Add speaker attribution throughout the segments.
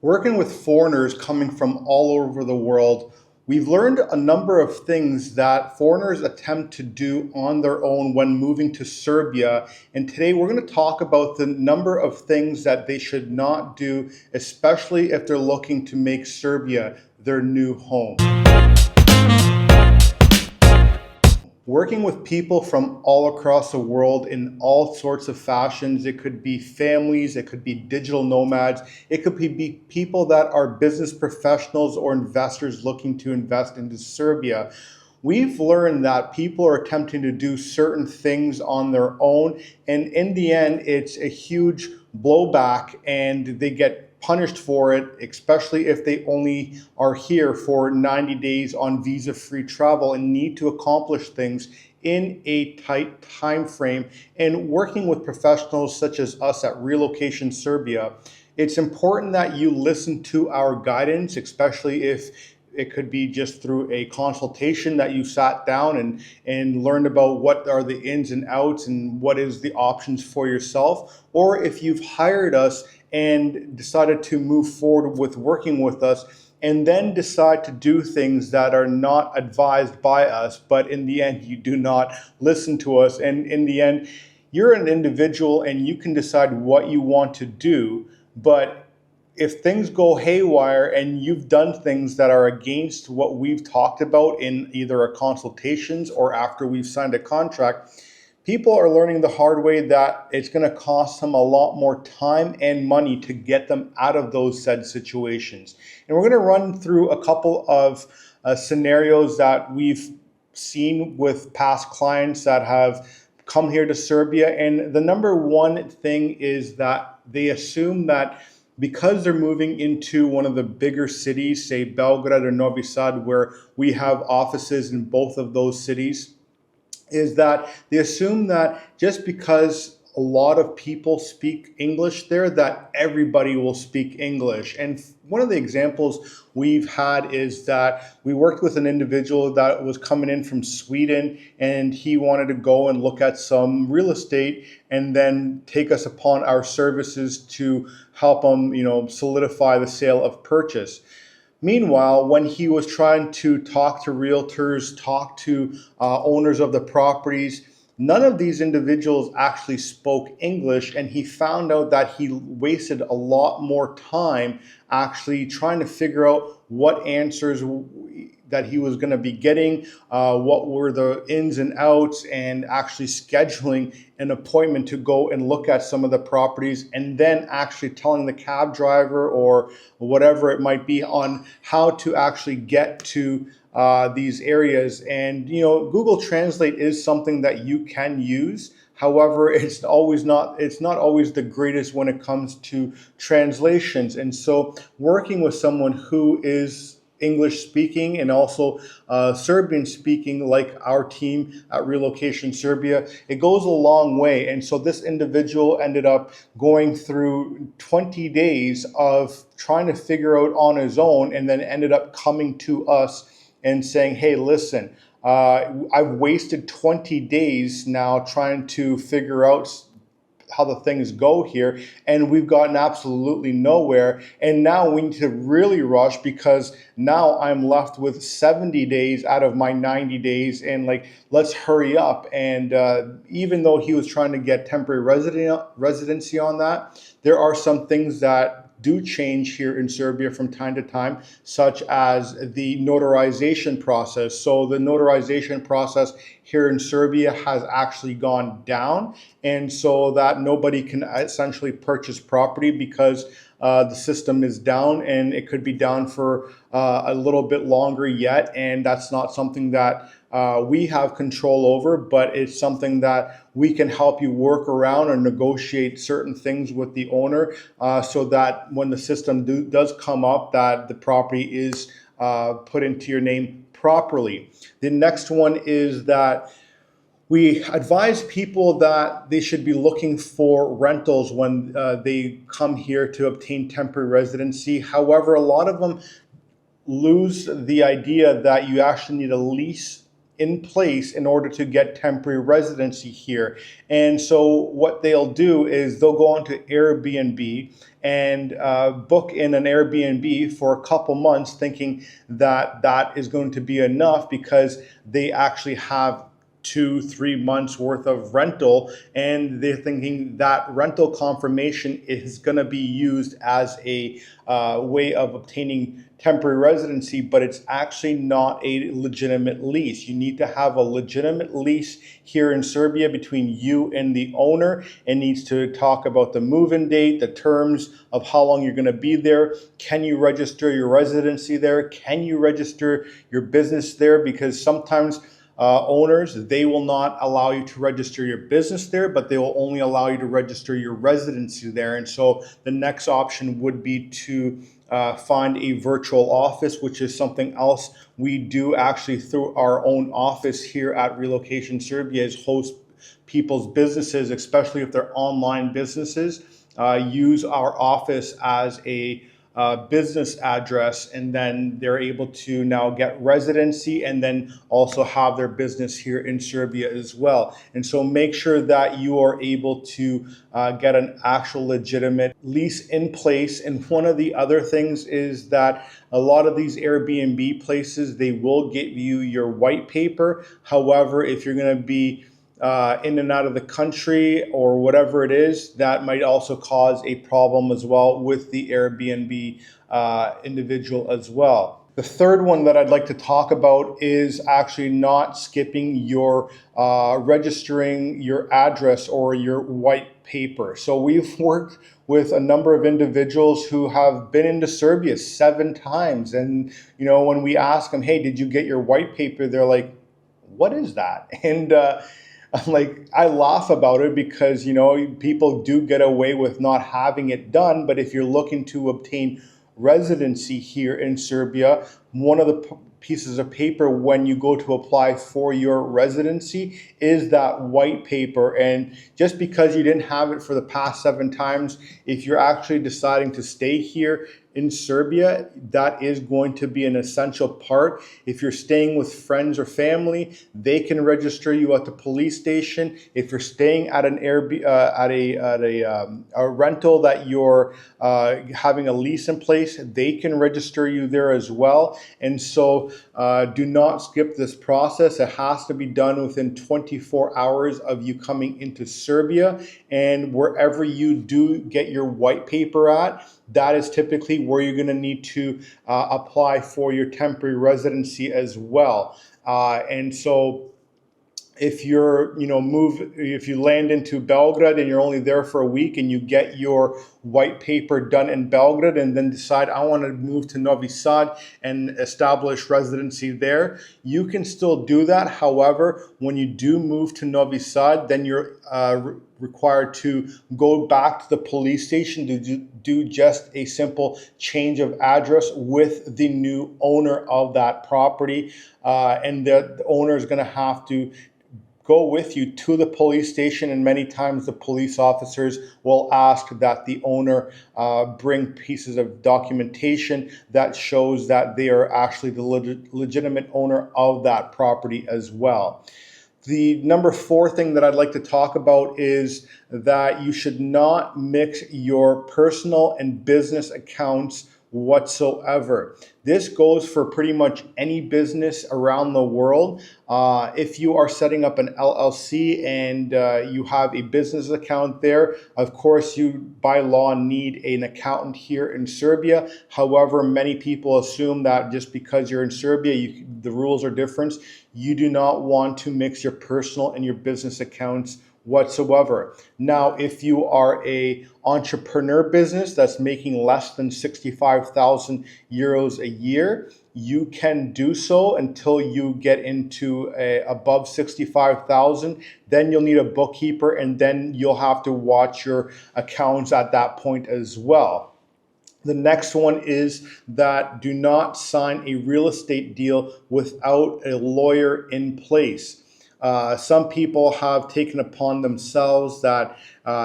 Speaker 1: Working with foreigners coming from all over the world, we've learned a number of things that foreigners attempt to do on their own when moving to Serbia. And today we're going to talk about the number of things that they should not do, especially if they're looking to make Serbia their new home. Working with people from all across the world in all sorts of fashions. It could be families, it could be digital nomads, it could be people that are business professionals or investors looking to invest into Serbia. We've learned that people are attempting to do certain things on their own, and in the end, it's a huge blowback and they get punished for it, especially if they only are here for 90 days on visa-free travel and need to accomplish things in a tight time frame. And working with professionals such as us at Relocation Serbia, it's important that you listen to our guidance, especially if it could be just through a consultation that you sat down and learned about what are the ins and outs and what is the options for yourself. Or if you've hired us and decided to move forward with working with us and then decide to do things that are not advised by us, but in the end, you do not listen to us. And in the end, you're an individual and you can decide what you want to do. But if things go haywire and you've done things that are against what we've talked about in either our consultations or after we've signed a contract, people are learning the hard way that it's going to cost them a lot more time and money to get them out of those said situations. And we're going to run through a couple of scenarios that we've seen with past clients that have come here to Serbia. And the number one thing is that they assume that because they're moving into one of the bigger cities, say Belgrade or Novi Sad, where we have offices in both of those cities, is that they assume that just because a lot of people speak English there, that everybody will speak English. And one of the examples we've had is that we worked with an individual that was coming in from Sweden, and he wanted to go and look at some real estate and then take us upon our services to help him, solidify the sale of purchase. Meanwhile, when he was trying to talk to realtors, talk to owners of the properties, none of these individuals actually spoke English, and he found out that he wasted a lot more time actually trying to figure out what answers that he was going to be getting, what were the ins and outs, and actually scheduling an appointment to go and look at some of the properties, and then actually telling the cab driver or whatever it might be on how to actually get to these areas. And Google Translate is something that you can use. However, it's not always the greatest when it comes to translations. And so working with someone who is English speaking and also Serbian speaking, like our team at Relocation Serbia, it goes a long way. And so this individual ended up going through 20 days of trying to figure out on his own, and then ended up coming to us and saying, hey, listen, I've wasted 20 days now trying to figure out how the things go here, and we've gotten absolutely nowhere. And now we need to really rush because now I'm left with 70 days out of my 90 days, and let's hurry up. And even though he was trying to get temporary residency on that, there are some things that do change here in Serbia from time to time, such as the notarization process. So the notarization process here in Serbia has actually gone down, and so that nobody can essentially purchase property because the system is down, and it could be down for a little bit longer yet. And that's not something that we have control over, but it's something that we can help you work around or negotiate certain things with the owner so that when the system does come up, that the property is put into your name properly. The next one is that we advise people that they should be looking for rentals when they come here to obtain temporary residency. However, a lot of them lose the idea that you actually need a lease in place in order to get temporary residency here. And so what they'll do is they'll go onto Airbnb and book in an Airbnb for a couple months, thinking that that is going to be enough because they actually have 2-3 months worth of rental, and they're thinking that rental confirmation is going to be used as a way of obtaining temporary residency, but it's actually not a legitimate lease. You need to have a legitimate lease here in Serbia between you and the owner. It needs to talk about the move-in date, the terms of how long you're going to be there. Can you register your residency there? Can you register your business there? Because sometimes owners, they will not allow you to register your business there, but they will only allow you to register your residency there. And so the next option would be to find a virtual office, which is something else we do actually through our own office here at Relocation Serbia, is host people's businesses, especially if they're online businesses, use our office as a business address, and then they're able to now get residency and then also have their business here in Serbia as well. And so make sure that you are able to get an actual legitimate lease in place. And one of the other things is that a lot of these Airbnb places, they will give you your white paper. However, if you're going to be in and out of the country or whatever it is, that might also cause a problem as well with the Airbnb individual as well. The third one that I'd like to talk about is actually not skipping your registering your address or your white paper. So we've worked with a number of individuals who have been into Serbia 7 times. And, you know, when we ask them, hey, did you get your white paper? They're like, what is that? And I'm like, I laugh about it because, you know, people do get away with not having it done. But if you're looking to obtain residency here in Serbia, one of the pieces of paper when you go to apply for your residency is that white paper. And just because you didn't have it for the past 7 times, if you're actually deciding to stay here in Serbia, that is going to be an essential part. If you're staying with friends or family, they can register you at the police station. If you're staying at an Airbnb, a rental that you're having a lease in place, they can register you there as well. And so do not skip this process. It has to be done within 24 hours of you coming into Serbia. And wherever you do get your white paper at, that is typically where you're going to need to apply for your temporary residency as well. And so if you're, if you land into Belgrade and you're only there for a week and you get your white paper done in Belgrade and then decide I want to move to Novi Sad and establish residency there, you can still do that. However, when you do move to Novi Sad, then you're required to go back to the police station to do just a simple change of address with the new owner of that property. And the owner is going to have to go with you to the police station, and many times the police officers will ask that the owner bring pieces of documentation that shows that they are actually the legitimate owner of that property as well. The number 4 thing that I'd like to talk about is that you should not mix your personal and business accounts whatsoever. This goes for pretty much any business around the world. If you are setting up an LLC and you have a business account there, of course you by law need an accountant here in Serbia. However, many people assume that just because you're in Serbia, the rules are different. You do not want to mix your personal and your business accounts whatsoever. Now, if you are a entrepreneur business that's making less than 65,000 euros a year, you can do so until you get into above 65,000. Then you'll need a bookkeeper, and then you'll have to watch your accounts at that point as well. The next one is that do not sign a real estate deal without a lawyer in place. Some people have taken upon themselves that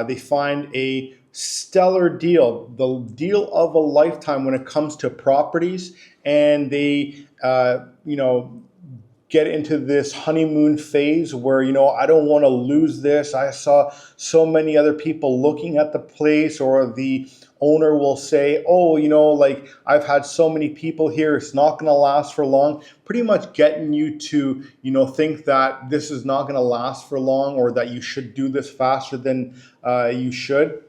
Speaker 1: they find a stellar deal, the deal of a lifetime when it comes to properties, and they, get into this honeymoon phase where, I don't want to lose this. I saw so many other people looking at the place, or the owner will say, oh, like, I've had so many people here, it's not going to last for long. Pretty much getting you to, think that this is not going to last for long, or that you should do this faster than you should.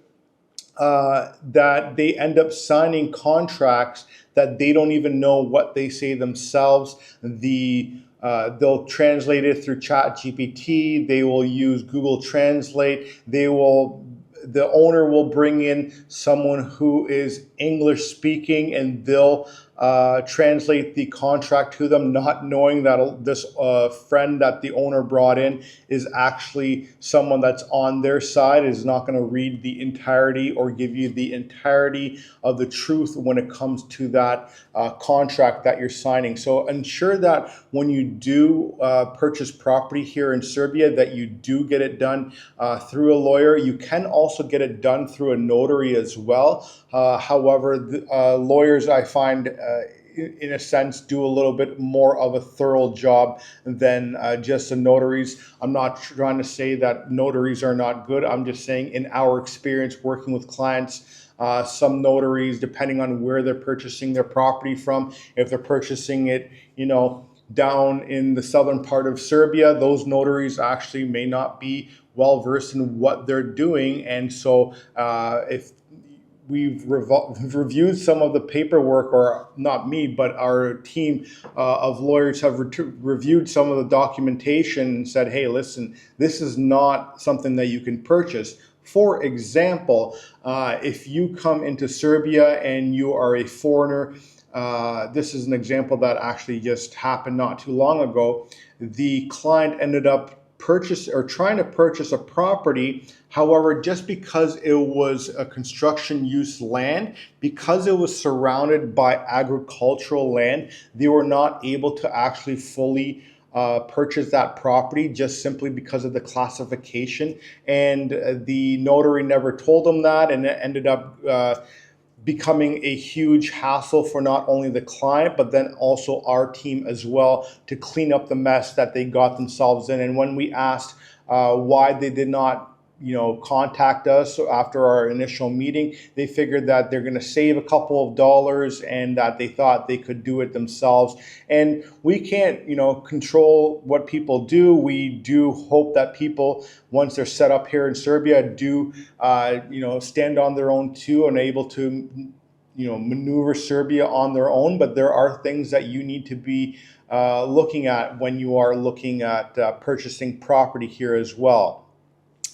Speaker 1: That they end up signing contracts that they don't even know what they say themselves. They'll translate it through Chat GPT. They will use Google Translate. The owner will bring in someone who is English speaking, and they'll translate the contract to them, not knowing that this friend that the owner brought in is actually someone that's on their side, is not going to read the entirety or give you the entirety of the truth when it comes to that contract that you're signing. So ensure that when you do purchase property here in Serbia, that you do get it done through a lawyer. You can also get it done through a notary as well. However, lawyers, I find, in a sense, do a little bit more of a thorough job than just the notaries. I'm not trying to say that notaries are not good. I'm just saying, in our experience working with clients, some notaries, depending on where they're purchasing their property from, if they're purchasing it, down in the southern part of Serbia, those notaries actually may not be well versed in what they're doing. And so if we've reviewed some of the paperwork, or not me, but our team of lawyers have reviewed some of the documentation and said, hey, listen, this is not something that you can purchase. For example, if you come into Serbia and you are a foreigner, this is an example that actually just happened not too long ago. The client ended up trying to purchase a property. However, just because it was a construction use land, because it was surrounded by agricultural land, they were not able to actually fully purchase that property, just simply because of the classification. And the notary never told them that, and it ended up becoming a huge hassle for not only the client, but then also our team as well, to clean up the mess that they got themselves in. And when we asked why they did not contact us after our initial meeting, they figured that they're going to save a couple of dollars, and that they thought they could do it themselves. And we can't control what people do. We do hope that people, once they're set up here in Serbia, do stand on their own too, and able to maneuver Serbia on their own. But there are things that you need to be looking at when you are looking at purchasing property here as well.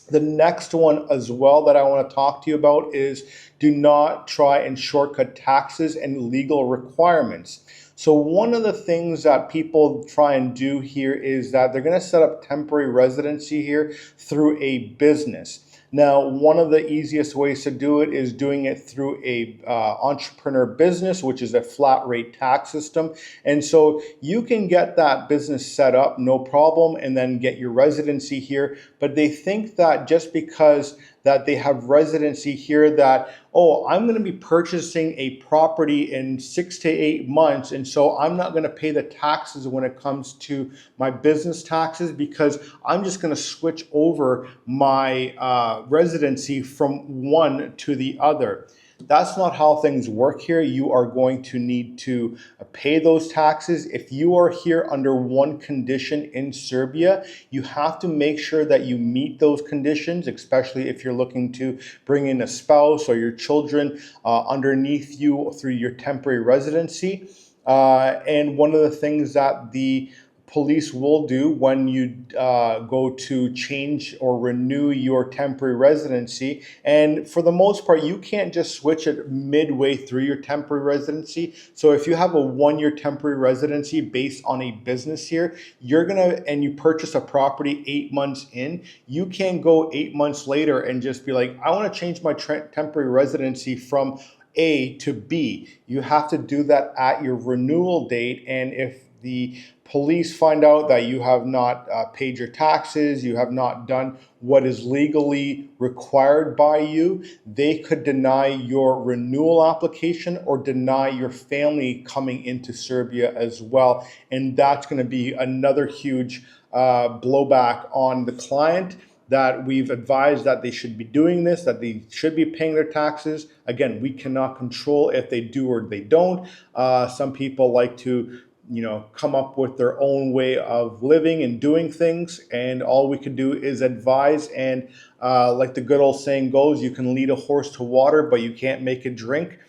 Speaker 1: The next one as well that I want to talk to you about is, do not try and shortcut taxes and legal requirements. So one of the things that people try and do here is that they're going to set up temporary residency here through a business. Now, one of the easiest ways to do it is doing it through a entrepreneur business, which is a flat rate tax system. And so you can get that business set up, no problem, and then get your residency here. But they think that just because that they have residency here, that, oh, I'm going to be purchasing a property in 6 to 8 months, and so I'm not going to pay the taxes when it comes to my business taxes, because I'm just going to switch over my residency from one to the other. That's not how things work here. You are going to need to pay those taxes. If you are here under one condition in Serbia, you have to make sure that you meet those conditions, especially if you're looking to bring in a spouse or your children underneath you through your temporary residency. And one of the things that the police will do when you go to change or renew your temporary residency. And for the most part, you can't just switch it midway through your temporary residency. So if you have a 1-year temporary residency based on a business here, and you purchase a property 8 months in, you can't go 8 months later and just be like, I want to change my temporary residency from A to B. You have to do that at your renewal date. And if the police find out that you have not paid your taxes, you have not done what is legally required by you, they could deny your renewal application or deny your family coming into Serbia as well. And that's going to be another huge blowback on the client, that we've advised that they should be doing this, that they should be paying their taxes. Again, we cannot control if they do or they don't. Some people like to, come up with their own way of living and doing things, and all we can do is advise. And like the good old saying goes, you can lead a horse to water, but you can't make it drink.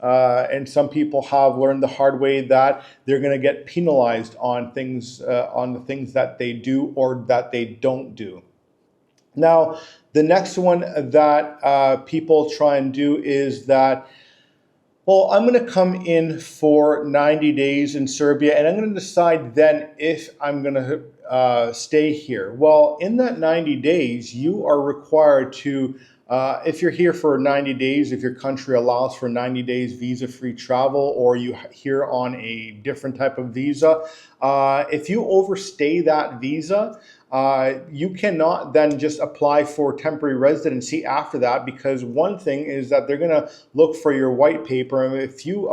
Speaker 1: And some people have learned the hard way that they're going to get penalized on things, on the things that they do or that they don't do. Now, the next one that people try and do is that, well, I'm going to come in for 90 days in Serbia, and I'm going to decide then if I'm going to stay here. Well, in that 90 days, you are required to, if you're here for 90 days, if your country allows for 90 days visa-free travel, or you're here on a different type of visa, if you overstay that visa, you cannot then just apply for temporary residency after that, because one thing is that they're going to look for your white paper. And if you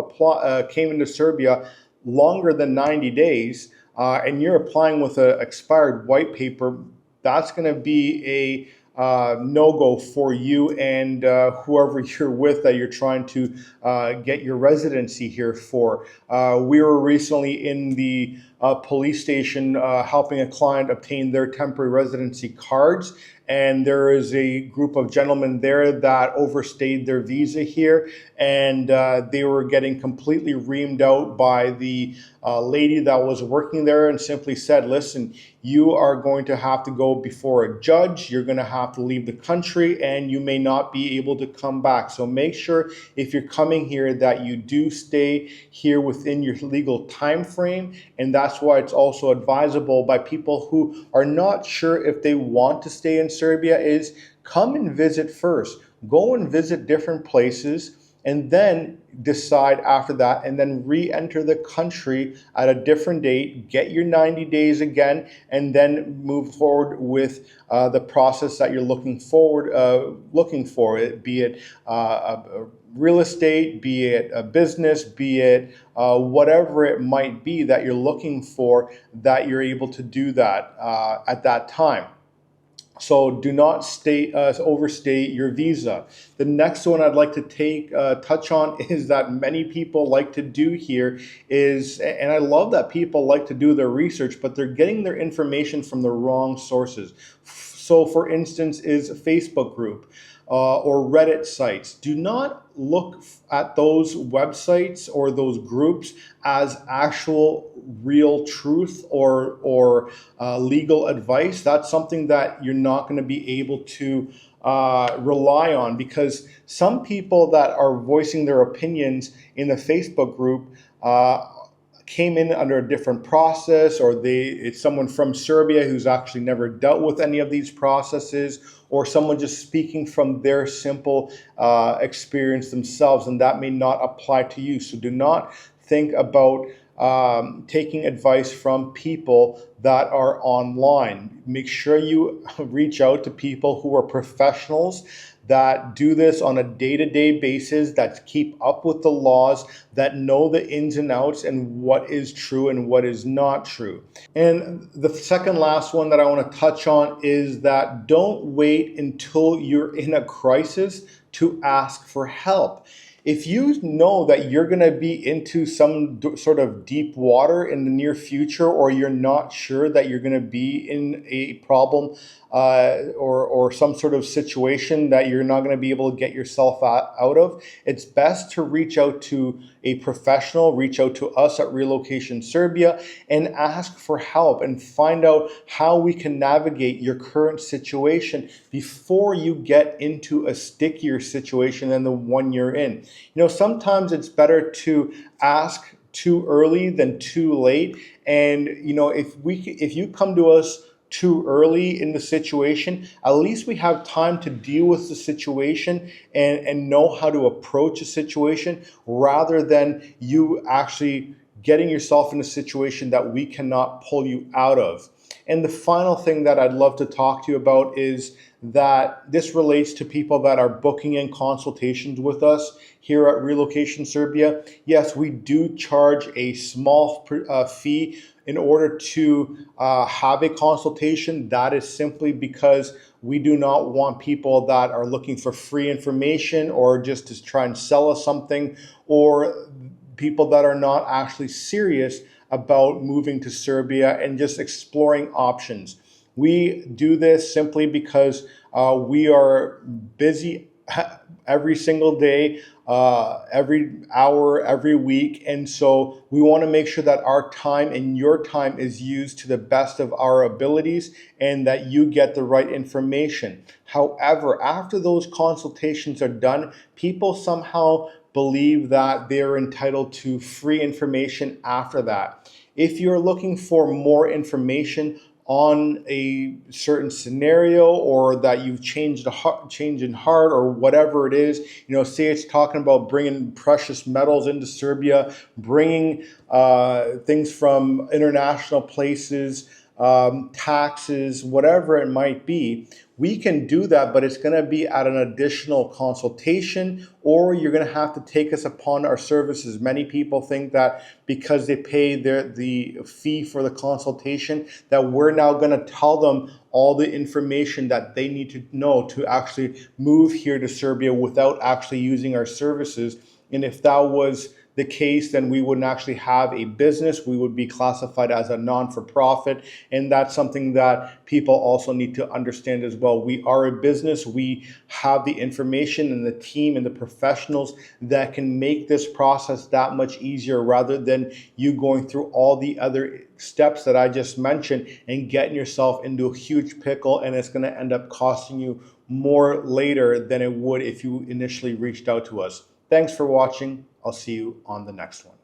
Speaker 1: came into Serbia longer than 90 days and you're applying with an expired white paper, that's going to be a no-go for you and whoever you're with that you're trying to get your residency here for. We were recently in the police station helping a client obtain their temporary residency cards, and there is a group of gentlemen there that overstayed their visa here, and they were getting completely reamed out by the lady that was working there, and simply said, listen, you are going to have to go before a judge, you're going to have to leave the country, and you may not be able to come back. So make sure if you're coming here that you do stay here within your legal time frame. And that's why it's also advisable by people who are not sure if they want to stay in Serbia is come and visit first. Go and visit different places, and then decide after that, and then re-enter the country at a different date, get your 90 days again, and then move forward with the process that you're looking for, be it real estate, be it a business, be it whatever it might be that you're looking for, that you're able to do that at that time. So do not overstay your visa. The next one I'd like to touch on is that many people like to do here is, and I love that people like to do their research, but they're getting their information from the wrong sources. So for instance, is a Facebook group or Reddit sites. Do not look at those websites or those groups as actual real truth or legal advice. That's something that you're not going to be able to rely on, because some people that are voicing their opinions in the Facebook group came in under a different process, or it's someone from Serbia who's actually never dealt with any of these processes, or someone just speaking from their simple experience themselves, and that may not apply to you. So do not think about taking advice from people that are online. Make sure you reach out to people who are professionals that do this on a day-to-day basis, that keep up with the laws, that know the ins and outs and what is true and what is not true. And the second last one that I want to touch on is that don't wait until you're in a crisis to ask for help. If you know that you're going to be into some sort of deep water in the near future, or you're not sure that you're going to be in a problem or some sort of situation that you're not going to be able to get yourself out of, it's best to reach out to a professional, reach out to us at Relocation Serbia, and ask for help and find out how we can navigate your current situation before you get into a stickier situation than the one you're in. You know, sometimes it's better to ask too early than too late. And, you know, if you come to us too early in the situation, at least we have time to deal with the situation and know how to approach a situation, rather than you actually getting yourself in a situation that we cannot pull you out of. And the final thing that I'd love to talk to you about is that this relates to people that are booking in consultations with us here at Relocation Serbia. Yes, we do charge a small fee in order to have a consultation. That is simply because we do not want people that are looking for free information or just to try and sell us something, or people that are not actually serious about moving to Serbia and just exploring options. We do this simply because we are busy every single day, every hour, every week. And so we want to make sure that our time and your time is used to the best of our abilities and that you get the right information. However, after those consultations are done, people somehow believe that they're entitled to free information after that. If you're looking for more information on a certain scenario, or that you've changed in heart, or whatever it is, say it's talking about bringing precious metals into Serbia, bringing things from international places, taxes, whatever it might be, we can do that, but it's going to be at an additional consultation, or you're going to have to take us upon our services. Many people think that because they pay the fee for the consultation, that we're now going to tell them all the information that they need to know to actually move here to Serbia without actually using our services. And if that was the case, then we wouldn't actually have a business. We would be classified as a non-for-profit. And that's something that people also need to understand as well. We are a business. We have the information and the team and the professionals that can make this process that much easier, rather than you going through all the other steps that I just mentioned and getting yourself into a huge pickle, and it's going to end up costing you more later than it would if you initially reached out to us. Thanks for watching. I'll see you on the next one.